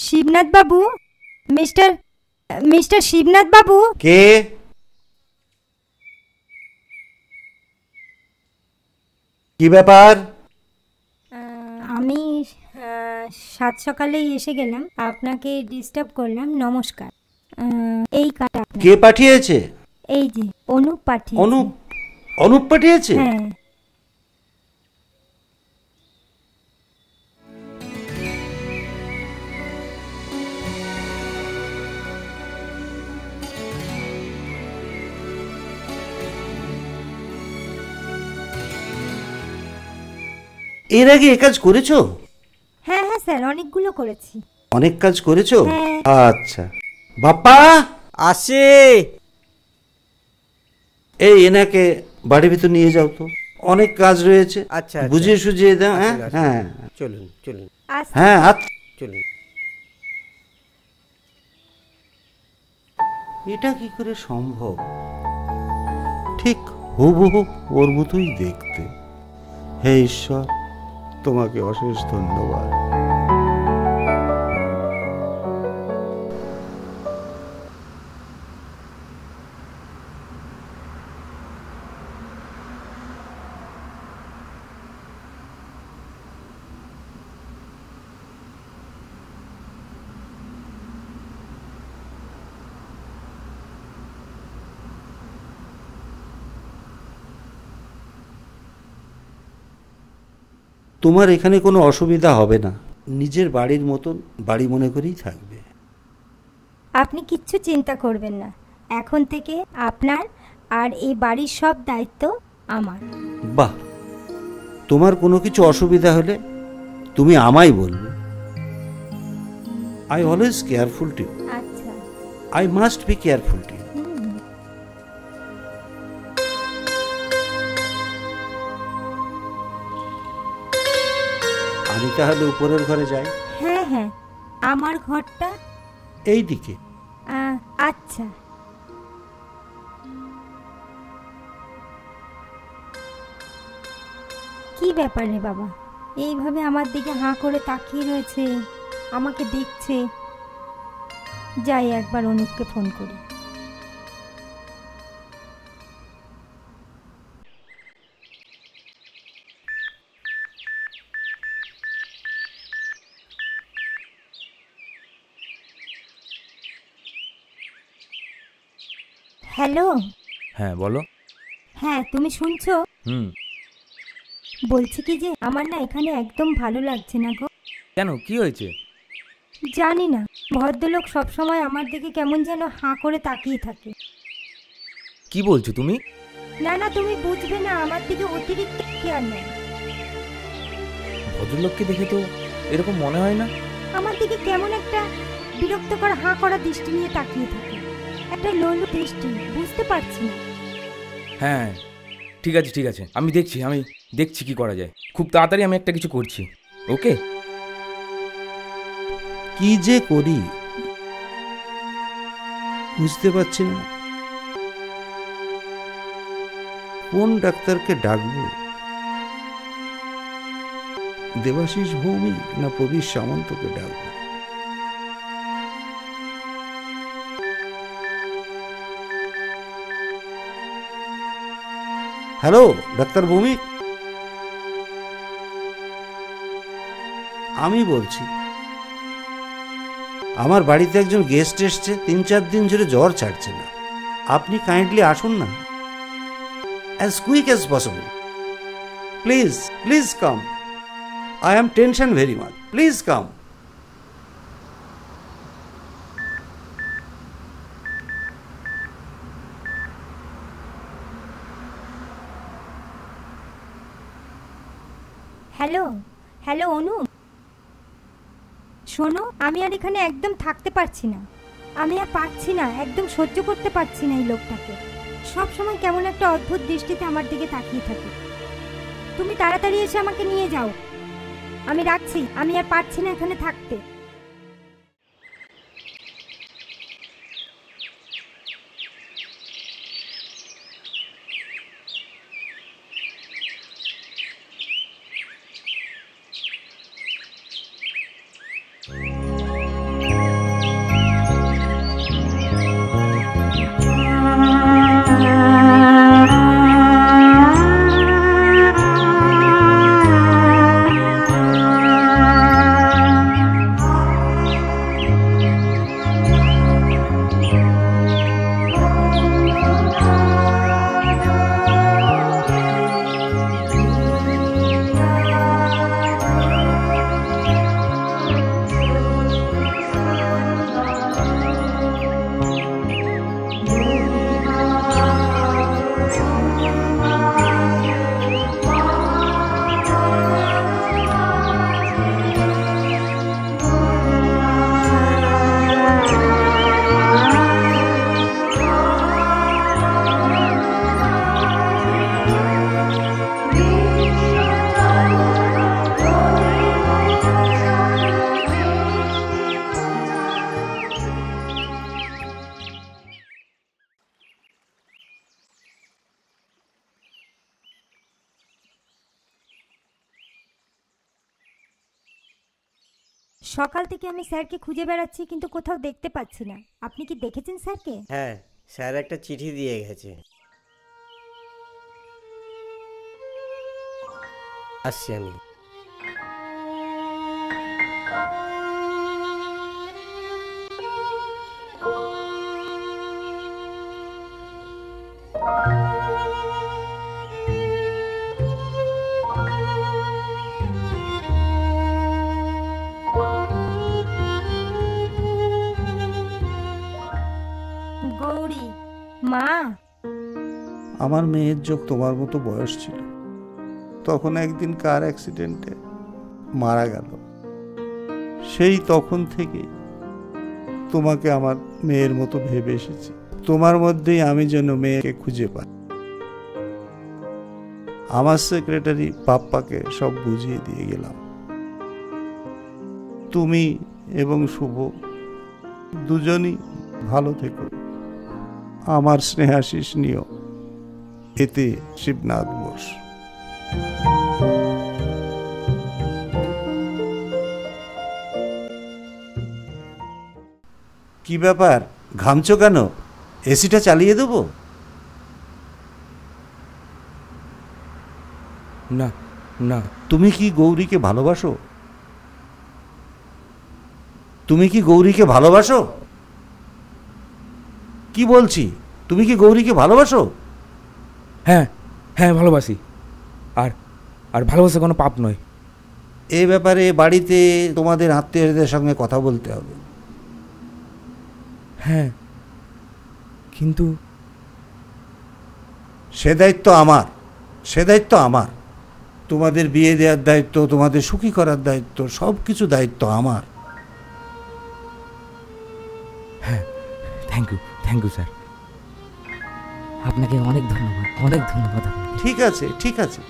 শিবনাথ বাবু, mister mister Shibnath বাবু। কে? কি ব্যাপার? আমি সাত সকালেই এসে গেলাম, আপনাকে ডিস্টার্ব করলাম। নমস্কার। এই কাটা। কে পাঠিয়েছে? এই যে অনুপ পাঠিয়েছে। অনুপ? অনুপ পাঠিয়েছে? হ্যাঁ। এর আগে এ কাজ করেছো? হ্যাঁ হ্যাঁ স্যার, অনেকগুলো করেছি। অনেক কাজ করেছো? হ্যাঁ। আচ্ছা। বাপ্পা আসে। এই এনাকে বাড়ির ভিতর নিয়ে যাও তো, অনেক কাজ রয়েছে। আচ্ছা বুঝিয়ে সুঝিয়ে দাও। হ্যাঁ হ্যাঁ চলুন চলুন। হ্যাঁ চলুন। এটা কি করে সম্ভব? ঠিক হুবহু ওর মতোই দেখতে। হে ঈশ্বর, তোমাকে অশেষ ধন্যবাদ। তোমার এখানে কোনো অসুবিধা হবে না, নিজের বাড়ির মতন বাড়ি মনে করেই থাকবে। আপনি কিচ্ছু চিন্তা করবেন না, এখন থেকে আপনার আর এই বাড়ির সব দায়িত্ব আমার। বাহ, তোমার কোনো কিছু অসুবিধা হলে তুমি আমায় বলবে। I always careful to you. আচ্ছা। I must be careful to you. আমি তাহলে উপরের ঘরে যাই। হ্যাঁ হ্যাঁ, আমার ঘরটা এই দিকে। আচ্ছা। কি ব্যাপার রে বাবা, এইভাবে আমার দিকে হাঁ করে তাকিয়ে রয়েছে, আমাকে দেখছে। যাই একবার অনুপকে ফোন করি। হ্যালো। হ্যাঁ বলো। হ্যাঁ, তুমি শুনছো? বলছি কি যে আমার না এখানে একদম ভালো লাগছে না গো। কেন, কি হয়েছে? জানি না, ভদ্রলোক সবসময় আমার দিকে কেমন যেন হাঁ করে তাকিয়ে থাকে। কি বলছো তুমি? না না, তুমি বুঝবে না, আমার দিকে অতিরিক্ত কেয়ার নেই। ভদ্রলোককে দেখে তো এরকম মনে হয় না। আমার দিকে কেমন একটা বিরক্তকর হাঁ করা দৃষ্টি নিয়ে তাকিয়ে থাকে, একটা লোলু দৃষ্টি, বুঝতে পারছি না। হ্যাঁ ঠিক আছে ঠিক আছে, আমি দেখছি কি করা যায়। খুব তাড়াতাড়ি আমি একটা কিছু করছি। ওকে। কি যে করি বুঝতে পারছি না, কোন ডাক্তারকে ডাকবো? দেবাশিস ভৌমিক না প্রবীর সামন্তকে ডাকবো? হ্যালো ডাক্তার ভৌমিক, আমি বলছি। আমার বাড়িতে একজন গেস্ট এসছে, 3-4 দিন ধরে জ্বর ছাড়ছে না। আপনি কাইন্ডলি আসুন না, as quick as possible. Please come. I am tension very much. Please come. Hello hello Anu, শোনো, আমি আর এখানে একদম থাকতে পারছি না। আমি আর পারছি না, একদম সহ্য করতে পারছি না এই লোকটাকে। সব সময় কেমন একটা অদ্ভুত দৃষ্টিতে আমার দিকে তাকিয়ে থাকে। তুমি তাড়াতাড়ি এসে আমাকে নিয়ে যাও। আমি রাখছি, আমি আর পারছি না এখানে থাকতে। সকাল থেকে আমি স্যারকে খুঁজে বেড়াচ্ছি কিন্তু কোথাও দেখতে পাচ্ছি না। আপনি কি দেখেছেন স্যারকে? হ্যাঁ, স্যার একটা চিঠি দিয়ে গেছে। আসছি আমি। গৌরী মা, আমার মেয়ের যোগ তোমার মতো বয়স ছিল, তখন একদিন কার অ্যাক্সিডেন্টে মারা গেল। সেই তখন থেকে তোমাকে আমার মেয়ের মতো ভেবে এসেছি। তোমার মধ্যেই আমি যেন মেয়েকে খুঁজে পাই। আমার সেক্রেটারি পাপ্পাকে সব বুঝিয়ে দিয়ে গেলাম। তুমি এবং শুভ দুজনই ভালো থেকো। আমার স্নেহাশিস নিও। এতে শিবনাথ বোস। কি ব্যাপার, ঘামছো কেন? এসিটা চালিয়ে দেবো? না না। তুমি কি গৌরীকে ভালোবাসো? তুমি কি গৌরীকে ভালোবাসো? কি বলছি, তুমি কি গৌরীকে ভালোবাসো? হ্যাঁ হ্যাঁ, ভালোবাসি। আর আর ভালোবাসা কোনো পাপ নয়। এ ব্যাপারে বাড়িতে তোমাদের আত্মীয়দের সঙ্গে কথা বলতে হবে। হ্যাঁ, কিন্তু সে দায়িত্ব আমার, সে দায়িত্ব আমার। তোমাদের বিয়ে দেওয়ার দায়িত্ব, তোমাদের সুখী করার দায়িত্ব, সব কিছু দায়িত্ব আমার। হ্যাঁ, থ্যাংক ইউ স্যার। আপনাকে অনেক ধন্যবাদ, অনেক ধন্যবাদ আপনাকে। ঠিক আছে, ঠিক আছে।